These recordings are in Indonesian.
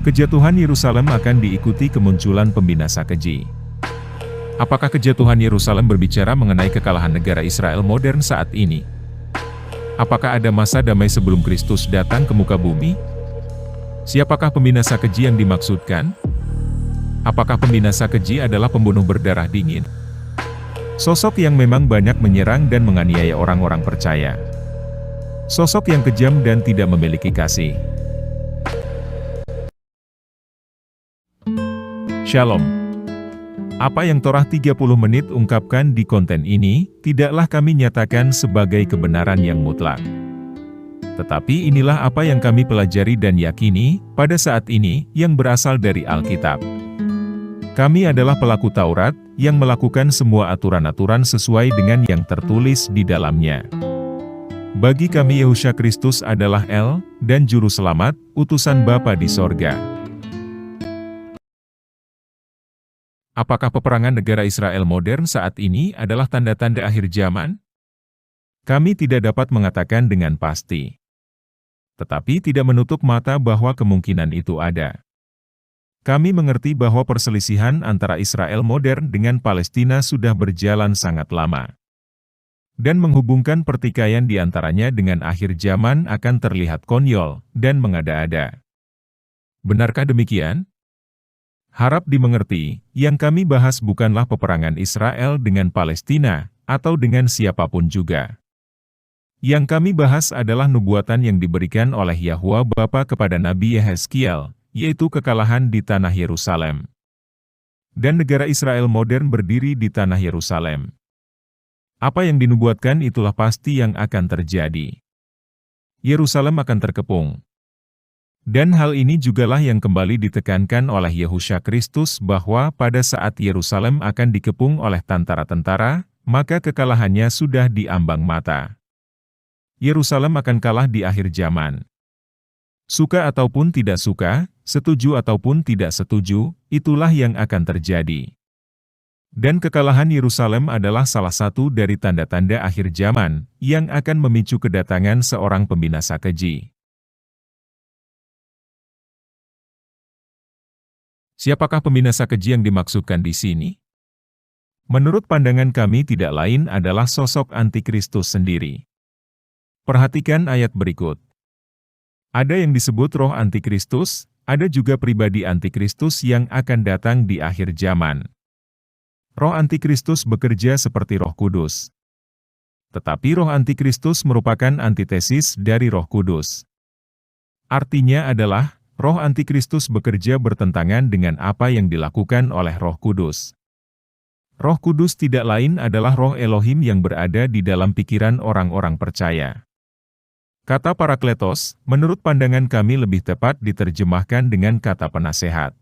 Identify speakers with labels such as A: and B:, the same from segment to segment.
A: Kejatuhan Yerusalem akan diikuti kemunculan pembinasa keji. Apakah kejatuhan Yerusalem berbicara mengenai kekalahan negara Israel modern saat ini? Apakah ada masa damai sebelum Kristus datang ke muka bumi? Siapakah pembinasa keji yang dimaksudkan? Apakah pembinasa keji adalah pembunuh berdarah dingin? Sosok yang memang banyak menyerang dan menganiaya orang-orang percaya. Sosok yang kejam dan tidak memiliki kasih. Shalom. Apa yang Torah 30 menit ungkapkan di konten ini, tidaklah kami nyatakan sebagai kebenaran yang mutlak. Tetapi inilah apa yang kami pelajari dan yakini, pada saat ini, yang berasal dari Alkitab. Kami adalah pelaku Taurat, yang melakukan semua aturan-aturan sesuai dengan yang tertulis di dalamnya. Bagi kami Yehusha Kristus adalah El, dan Juru Selamat, utusan Bapa di sorga. Apakah peperangan negara Israel modern saat ini adalah tanda-tanda akhir zaman? Kami tidak dapat mengatakan dengan pasti. Tetapi tidak menutup mata bahwa kemungkinan itu ada. Kami mengerti bahwa perselisihan antara Israel modern dengan Palestina sudah berjalan sangat lama. Dan menghubungkan pertikaian di antaranya dengan akhir zaman akan terlihat konyol dan mengada-ada. Benarkah demikian? Harap dimengerti, yang kami bahas bukanlah peperangan Israel dengan Palestina, atau dengan siapapun juga. Yang kami bahas adalah nubuatan yang diberikan oleh Yahwa Bapa kepada Nabi Yehezkiel, yaitu kekalahan di tanah Yerusalem. Dan negara Israel modern berdiri di tanah Yerusalem. Apa yang dinubuatkan itulah pasti yang akan terjadi. Yerusalem akan terkepung. Dan hal ini jugalah yang kembali ditekankan oleh Yehusha Kristus bahwa pada saat Yerusalem akan dikepung oleh tentara-tentara, maka kekalahannya sudah diambang mata. Yerusalem akan kalah di akhir zaman. Suka ataupun tidak suka, setuju ataupun tidak setuju, itulah yang akan terjadi. Dan kekalahan Yerusalem adalah salah satu dari tanda-tanda akhir zaman, yang akan memicu kedatangan seorang pembinasa keji. Siapakah pembinasa keji yang dimaksudkan di sini? Menurut pandangan kami tidak lain adalah sosok antikristus sendiri. Perhatikan ayat berikut. Ada yang disebut roh antikristus, ada juga pribadi antikristus yang akan datang di akhir zaman. Roh antikristus bekerja seperti Roh Kudus. Tetapi roh antikristus merupakan antitesis dari Roh Kudus. Artinya adalah, Roh Antikristus bekerja bertentangan dengan apa yang dilakukan oleh Roh Kudus. Roh Kudus tidak lain adalah Roh Elohim yang berada di dalam pikiran orang-orang percaya. Kata Parakletos, menurut pandangan kami lebih tepat diterjemahkan dengan kata penasehat.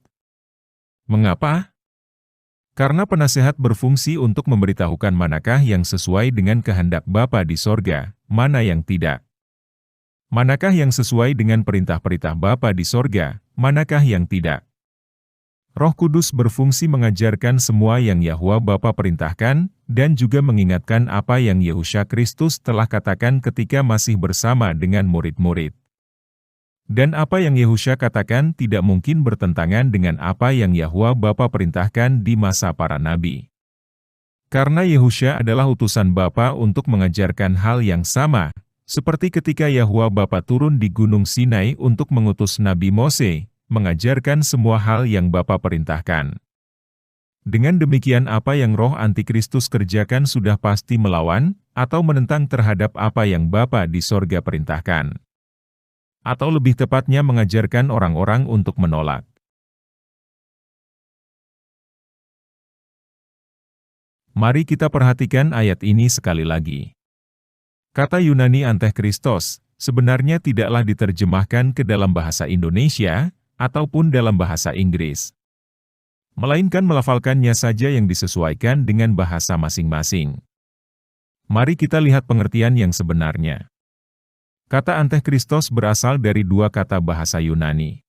A: Mengapa? Karena penasehat berfungsi untuk memberitahukan manakah yang sesuai dengan kehendak Bapa di sorga, mana yang tidak. Manakah yang sesuai dengan perintah-perintah Bapa di sorga, manakah yang tidak. Roh Kudus berfungsi mengajarkan semua yang Yahwa Bapa perintahkan, dan juga mengingatkan apa yang Yehusha Kristus telah katakan ketika masih bersama dengan murid-murid. Dan apa yang Yehusha katakan tidak mungkin bertentangan dengan apa yang Yahwa Bapa perintahkan di masa para nabi. Karena Yehusha adalah utusan Bapa untuk mengajarkan hal yang sama, seperti ketika Yahwa Bapa turun di Gunung Sinai untuk mengutus Nabi Mose, mengajarkan semua hal yang Bapa perintahkan. Dengan demikian apa yang roh antikristus kerjakan sudah pasti melawan, atau menentang terhadap apa yang Bapa di sorga perintahkan. Atau lebih tepatnya mengajarkan orang-orang untuk menolak. Mari kita perhatikan ayat ini sekali lagi. Kata Yunani Antikristos, sebenarnya tidaklah diterjemahkan ke dalam bahasa Indonesia, ataupun dalam bahasa Inggris. Melainkan melafalkannya saja yang disesuaikan dengan bahasa masing-masing. Mari kita lihat pengertian yang sebenarnya. Kata Antikristos berasal dari dua kata bahasa Yunani.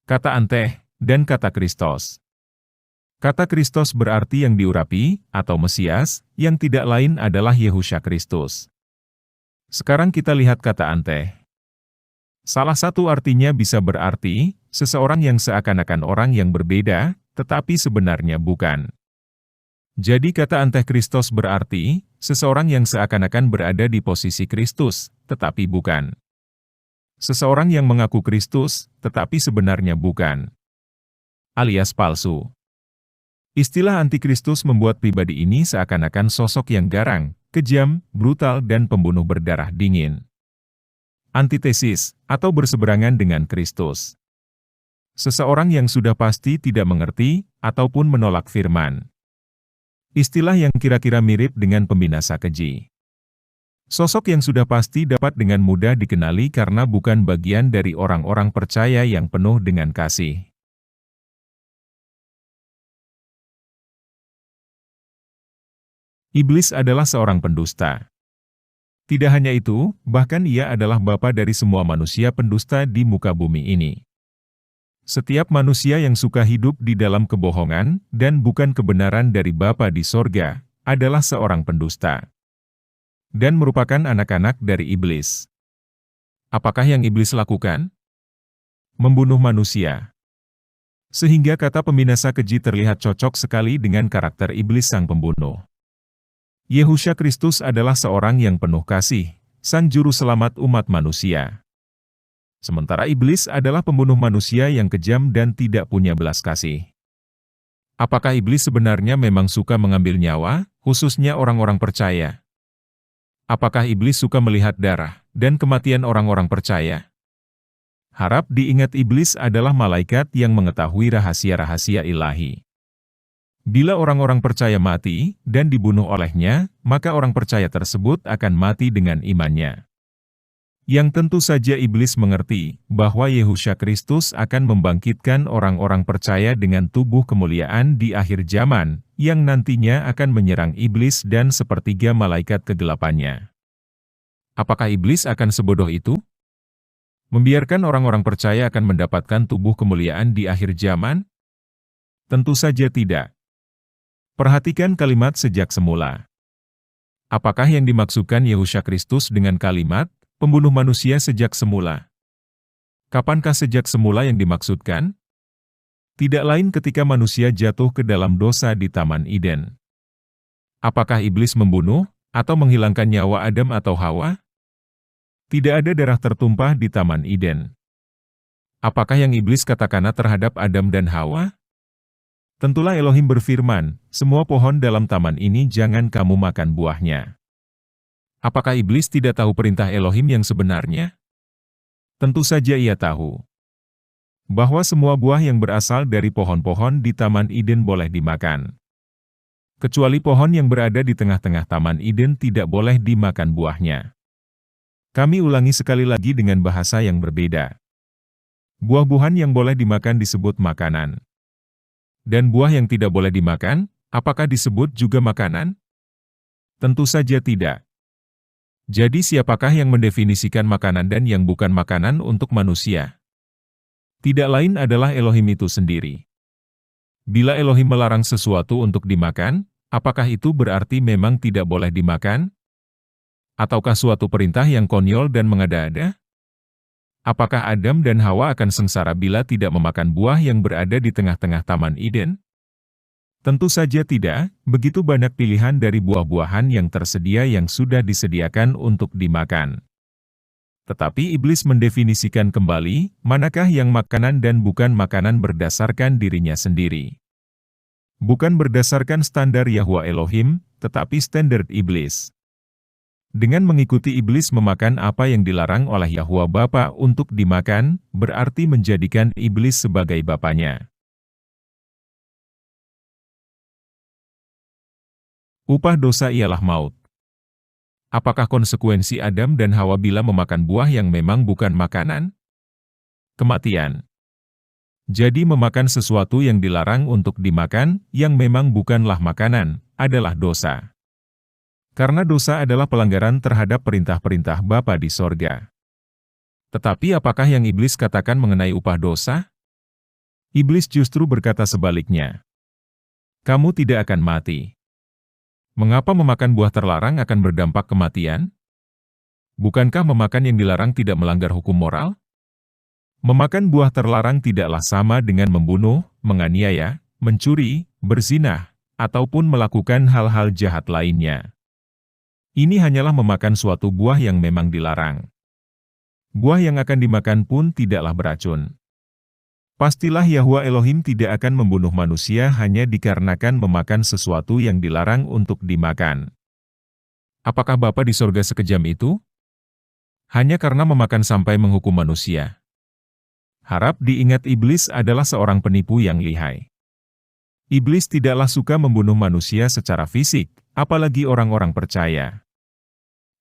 A: Kata anteh, dan kata Kristos. Kata Kristos berarti yang diurapi, atau Mesias, yang tidak lain adalah Yehusha Kristus. Sekarang kita lihat kata anteh. Salah satu artinya bisa berarti, seseorang yang seakan-akan orang yang berbeda, tetapi sebenarnya bukan. Jadi kata Antikristos berarti, seseorang yang seakan-akan berada di posisi Kristus, tetapi bukan. Seseorang yang mengaku Kristus, tetapi sebenarnya bukan. Alias palsu. Istilah antikristus membuat pribadi ini seakan-akan sosok yang garang, kejam, brutal dan pembunuh berdarah dingin. Antitesis, atau berseberangan dengan Kristus. Seseorang yang sudah pasti tidak mengerti, ataupun menolak firman. Istilah yang kira-kira mirip dengan pembinasa keji. Sosok yang sudah pasti dapat dengan mudah dikenali karena bukan bagian dari orang-orang percaya yang penuh dengan kasih. Iblis adalah seorang pendusta. Tidak hanya itu, bahkan ia adalah bapa dari semua manusia pendusta di muka bumi ini. Setiap manusia yang suka hidup di dalam kebohongan dan bukan kebenaran dari Bapa di sorga, adalah seorang pendusta. Dan merupakan anak-anak dari iblis. Apakah yang iblis lakukan? Membunuh manusia. Sehingga kata pembinasa keji terlihat cocok sekali dengan karakter iblis sang pembunuh. Yehusha Kristus adalah seorang yang penuh kasih, sang juru selamat umat manusia. Sementara iblis adalah pembunuh manusia yang kejam dan tidak punya belas kasih. Apakah iblis sebenarnya memang suka mengambil nyawa, khususnya orang-orang percaya? Apakah iblis suka melihat darah dan kematian orang-orang percaya? Harap diingat iblis adalah malaikat yang mengetahui rahasia-rahasia ilahi. Bila orang-orang percaya mati dan dibunuh olehnya, maka orang percaya tersebut akan mati dengan imannya. Yang tentu saja iblis mengerti bahwa Yehusha Kristus akan membangkitkan orang-orang percaya dengan tubuh kemuliaan di akhir zaman, yang nantinya akan menyerang iblis dan sepertiga malaikat kegelapannya. Apakah iblis akan sebodoh itu? Membiarkan orang-orang percaya akan mendapatkan tubuh kemuliaan di akhir zaman? Tentu saja tidak. Perhatikan kalimat sejak semula. Apakah yang dimaksudkan Yehusha Kristus dengan kalimat, pembunuh manusia sejak semula? Kapankah sejak semula yang dimaksudkan? Tidak lain ketika manusia jatuh ke dalam dosa di Taman Eden. Apakah iblis membunuh, atau menghilangkan nyawa Adam atau Hawa? Tidak ada darah tertumpah di Taman Eden. Apakah yang iblis katakan terhadap Adam dan Hawa? Tentulah Elohim berfirman, semua pohon dalam taman ini jangan kamu makan buahnya. Apakah iblis tidak tahu perintah Elohim yang sebenarnya? Tentu saja ia tahu. Bahwa semua buah yang berasal dari pohon-pohon di Taman Eden boleh dimakan. Kecuali pohon yang berada di tengah-tengah Taman Eden tidak boleh dimakan buahnya. Kami ulangi sekali lagi dengan bahasa yang berbeda. Buah-buahan yang boleh dimakan disebut makanan. Dan buah yang tidak boleh dimakan, apakah disebut juga makanan? Tentu saja tidak. Jadi siapakah yang mendefinisikan makanan dan yang bukan makanan untuk manusia? Tidak lain adalah Elohim itu sendiri. Bila Elohim melarang sesuatu untuk dimakan, apakah itu berarti memang tidak boleh dimakan? Ataukah suatu perintah yang konyol dan mengada-ada? Apakah Adam dan Hawa akan sengsara bila tidak memakan buah yang berada di tengah-tengah Taman Eden? Tentu saja tidak, begitu banyak pilihan dari buah-buahan yang tersedia yang sudah disediakan untuk dimakan. Tetapi iblis mendefinisikan kembali, manakah yang makanan dan bukan makanan berdasarkan dirinya sendiri. Bukan berdasarkan standar Yahwa Elohim, tetapi standar iblis. Dengan mengikuti iblis memakan apa yang dilarang oleh Yahwa Bapa untuk dimakan, berarti menjadikan iblis sebagai bapanya. Upah dosa ialah maut. Apakah konsekuensi Adam dan Hawa bila memakan buah yang memang bukan makanan? Kematian. Jadi memakan sesuatu yang dilarang untuk dimakan, yang memang bukanlah makanan, adalah dosa. Karena dosa adalah pelanggaran terhadap perintah-perintah Bapa di sorga. Tetapi apakah yang iblis katakan mengenai upah dosa? Iblis justru berkata sebaliknya. Kamu tidak akan mati. Mengapa memakan buah terlarang akan berdampak kematian? Bukankah memakan yang dilarang tidak melanggar hukum moral? Memakan buah terlarang tidaklah sama dengan membunuh, menganiaya, mencuri, berzinah, ataupun melakukan hal-hal jahat lainnya. Ini hanyalah memakan suatu buah yang memang dilarang. Buah yang akan dimakan pun tidaklah beracun. Pastilah Yahwa Elohim tidak akan membunuh manusia hanya dikarenakan memakan sesuatu yang dilarang untuk dimakan. Apakah Bapa di sorga sekejam itu? Hanya karena memakan sampai menghukum manusia. Harap diingat, iblis adalah seorang penipu yang lihai. Iblis tidaklah suka membunuh manusia secara fisik, apalagi orang-orang percaya.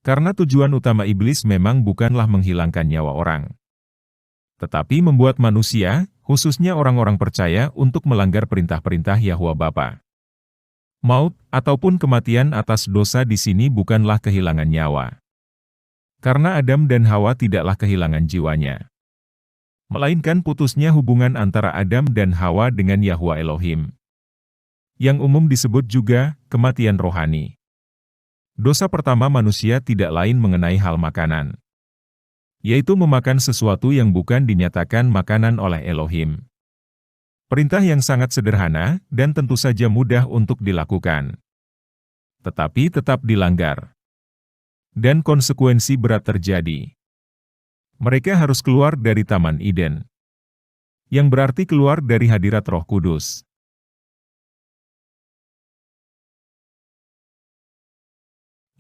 A: Karena tujuan utama iblis memang bukanlah menghilangkan nyawa orang, tetapi membuat manusia, khususnya orang-orang percaya, untuk melanggar perintah-perintah Yahwa Bapa. Maut, ataupun kematian atas dosa di sini bukanlah kehilangan nyawa. Karena Adam dan Hawa tidaklah kehilangan jiwanya, melainkan putusnya hubungan antara Adam dan Hawa dengan Yahwa Elohim, yang umum disebut juga kematian rohani. Dosa pertama manusia tidak lain mengenai hal makanan, yaitu memakan sesuatu yang bukan dinyatakan makanan oleh Elohim. Perintah yang sangat sederhana dan tentu saja mudah untuk dilakukan, tetapi tetap dilanggar, dan konsekuensi berat terjadi. Mereka harus keluar dari Taman Eden, yang berarti keluar dari hadirat Roh Kudus.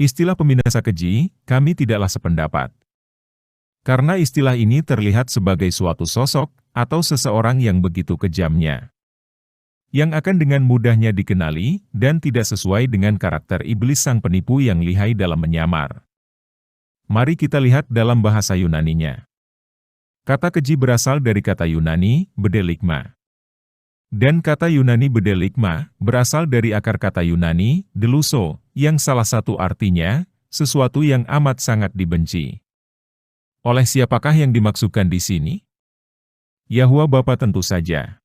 A: Istilah pembinasa keji, kami tidaklah sependapat. Karena istilah ini terlihat sebagai suatu sosok, atau seseorang yang begitu kejamnya, yang akan dengan mudahnya dikenali, dan tidak sesuai dengan karakter iblis sang penipu yang lihai dalam menyamar. Mari kita lihat dalam bahasa Yunaninya. Kata keji berasal dari kata Yunani, bedeligma. Dan kata Yunani bedeligma, berasal dari akar kata Yunani, deluso, yang salah satu artinya, sesuatu yang amat sangat dibenci. Oleh siapakah yang dimaksudkan di sini? Yahwa Bapa tentu saja.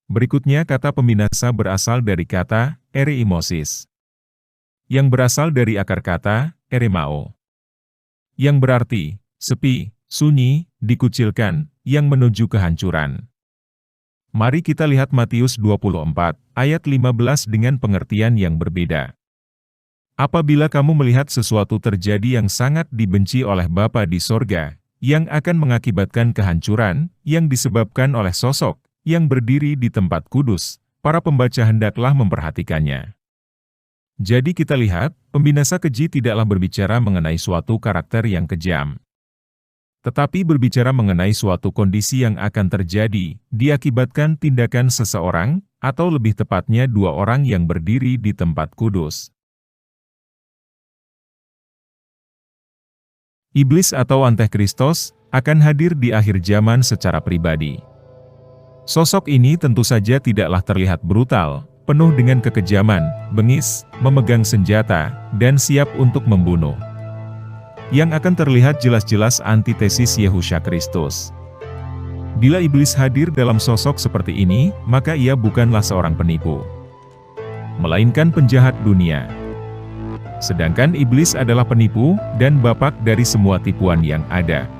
A: Berikutnya kata pembinasa berasal dari kata, ereimosis, yang berasal dari akar kata, eremao, yang berarti, sepi, sunyi, dikucilkan, yang menuju kehancuran. Mari kita lihat Matius 24, ayat 15 dengan pengertian yang berbeda. Apabila kamu melihat sesuatu terjadi yang sangat dibenci oleh Bapa di sorga, yang akan mengakibatkan kehancuran, yang disebabkan oleh sosok, yang berdiri di tempat kudus, para pembaca hendaklah memperhatikannya. Jadi kita lihat, pembinasa keji tidaklah berbicara mengenai suatu karakter yang kejam, tetapi berbicara mengenai suatu kondisi yang akan terjadi, diakibatkan tindakan seseorang, atau lebih tepatnya dua orang yang berdiri di tempat kudus. Iblis atau Antikristos akan hadir di akhir zaman secara pribadi. Sosok ini tentu saja tidaklah terlihat brutal, penuh dengan kekejaman, bengis, memegang senjata, dan siap untuk membunuh. Yang akan terlihat jelas-jelas antitesis Yehusha Kristus. Bila iblis hadir dalam sosok seperti ini, maka ia bukanlah seorang penipu, melainkan penjahat dunia. Sedangkan iblis adalah penipu dan bapak dari semua tipuan yang ada.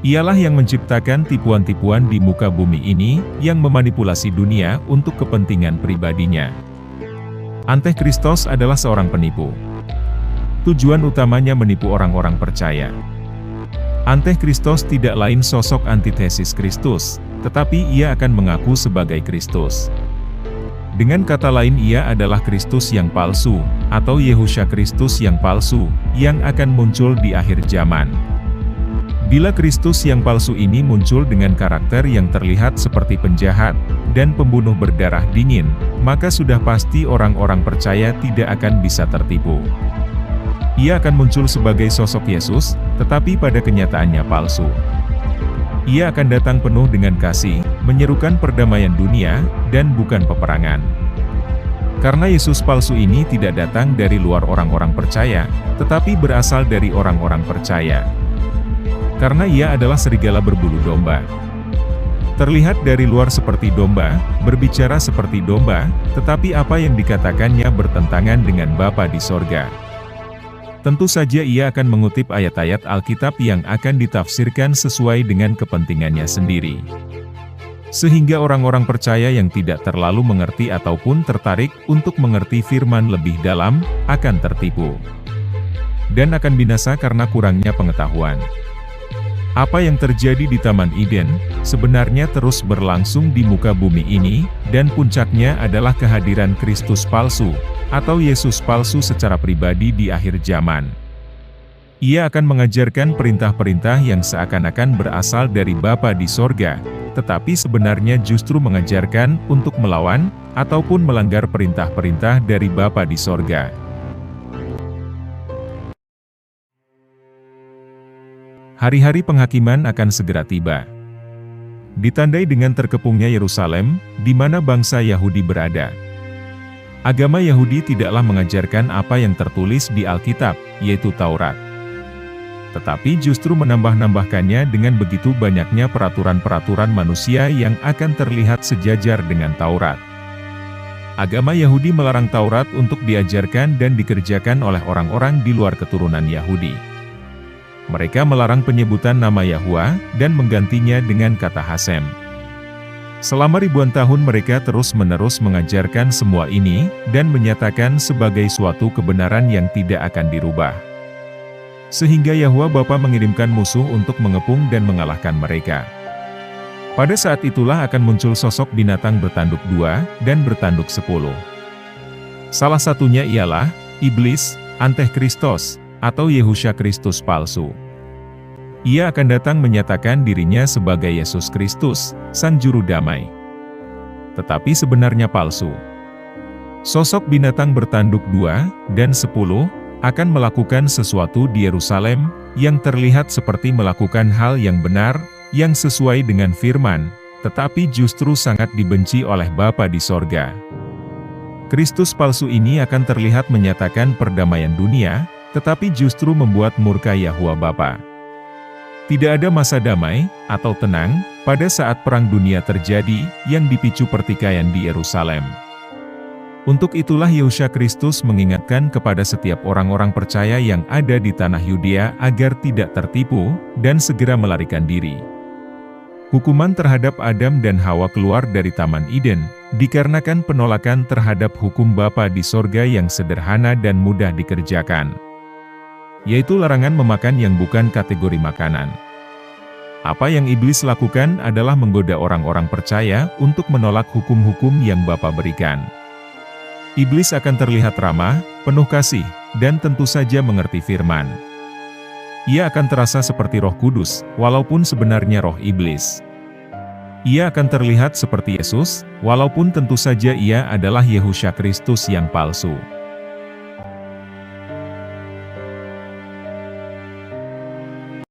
A: Ialah yang menciptakan tipuan-tipuan di muka bumi ini, yang memanipulasi dunia untuk kepentingan pribadinya. Antikristos adalah seorang penipu. Tujuan utamanya menipu orang-orang percaya. Antikristos tidak lain sosok antitesis Kristus, tetapi ia akan mengaku sebagai Kristus. Dengan kata lain, ia adalah Kristus yang palsu, atau Yehusha Kristus yang palsu, yang akan muncul di akhir zaman. Bila Kristus yang palsu ini muncul dengan karakter yang terlihat seperti penjahat dan pembunuh berdarah dingin, maka sudah pasti orang-orang percaya tidak akan bisa tertipu. Ia akan muncul sebagai sosok Yesus, tetapi pada kenyataannya palsu. Ia akan datang penuh dengan kasih, menyerukan perdamaian dunia, dan bukan peperangan. Karena Yesus palsu ini tidak datang dari luar orang-orang percaya, tetapi berasal dari orang-orang percaya. Karena ia adalah serigala berbulu domba. Terlihat dari luar seperti domba, berbicara seperti domba, tetapi apa yang dikatakannya bertentangan dengan Bapa di sorga. Tentu saja ia akan mengutip ayat-ayat Alkitab yang akan ditafsirkan sesuai dengan kepentingannya sendiri. Sehingga orang-orang percaya yang tidak terlalu mengerti ataupun tertarik untuk mengerti firman lebih dalam, akan tertipu. Dan akan binasa karena kurangnya pengetahuan. Apa yang terjadi di Taman Eden, sebenarnya terus berlangsung di muka bumi ini, dan puncaknya adalah kehadiran Kristus palsu, atau Yesus palsu secara pribadi di akhir zaman. Ia akan mengajarkan perintah-perintah yang seakan-akan berasal dari Bapa di sorga, tetapi sebenarnya justru mengajarkan untuk melawan, ataupun melanggar perintah-perintah dari Bapa di sorga. Hari-hari penghakiman akan segera tiba. Ditandai dengan terkepungnya Yerusalem, di mana bangsa Yahudi berada. Agama Yahudi tidaklah mengajarkan apa yang tertulis di Alkitab, yaitu Taurat. Tetapi justru menambah-nambahkannya dengan begitu banyaknya peraturan-peraturan manusia yang akan terlihat sejajar dengan Taurat. Agama Yahudi melarang Taurat untuk diajarkan dan dikerjakan oleh orang-orang di luar keturunan Yahudi. Mereka melarang penyebutan nama Yahwa, dan menggantinya dengan kata Hasem. Selama ribuan tahun mereka terus-menerus mengajarkan semua ini, dan menyatakan sebagai suatu kebenaran yang tidak akan dirubah. Sehingga Yahwa Bapa mengirimkan musuh untuk mengepung dan mengalahkan mereka. Pada saat itulah akan muncul sosok binatang bertanduk 2, dan bertanduk 10. Salah satunya ialah Iblis, Antikristos, atau Yehusha Kristus palsu. Ia akan datang menyatakan dirinya sebagai Yesus Kristus, Sang Juru Damai. Tetapi sebenarnya palsu. Sosok binatang bertanduk 2 dan 10 akan melakukan sesuatu di Yerusalem yang terlihat seperti melakukan hal yang benar, yang sesuai dengan firman, tetapi justru sangat dibenci oleh Bapa di sorga. Kristus palsu ini akan terlihat menyatakan perdamaian dunia, tetapi justru membuat murka Yahwa Bapa. Tidak ada masa damai, atau tenang, pada saat Perang Dunia terjadi, yang dipicu pertikaian di Yerusalem. Untuk itulah Yehusha Kristus mengingatkan kepada setiap orang-orang percaya yang ada di tanah Yudea agar tidak tertipu, dan segera melarikan diri. Hukuman terhadap Adam dan Hawa keluar dari Taman Eden, dikarenakan penolakan terhadap hukum Bapa di sorga yang sederhana dan mudah dikerjakan. Yaitu larangan memakan yang bukan kategori makanan. Apa yang iblis lakukan adalah menggoda orang-orang percaya untuk menolak hukum-hukum yang Bapa berikan. Iblis akan terlihat ramah, penuh kasih, dan tentu saja mengerti firman. Ia akan terasa seperti Roh Kudus, walaupun sebenarnya roh iblis. Ia akan terlihat seperti Yesus, walaupun tentu saja ia adalah Yehusha Kristus yang palsu.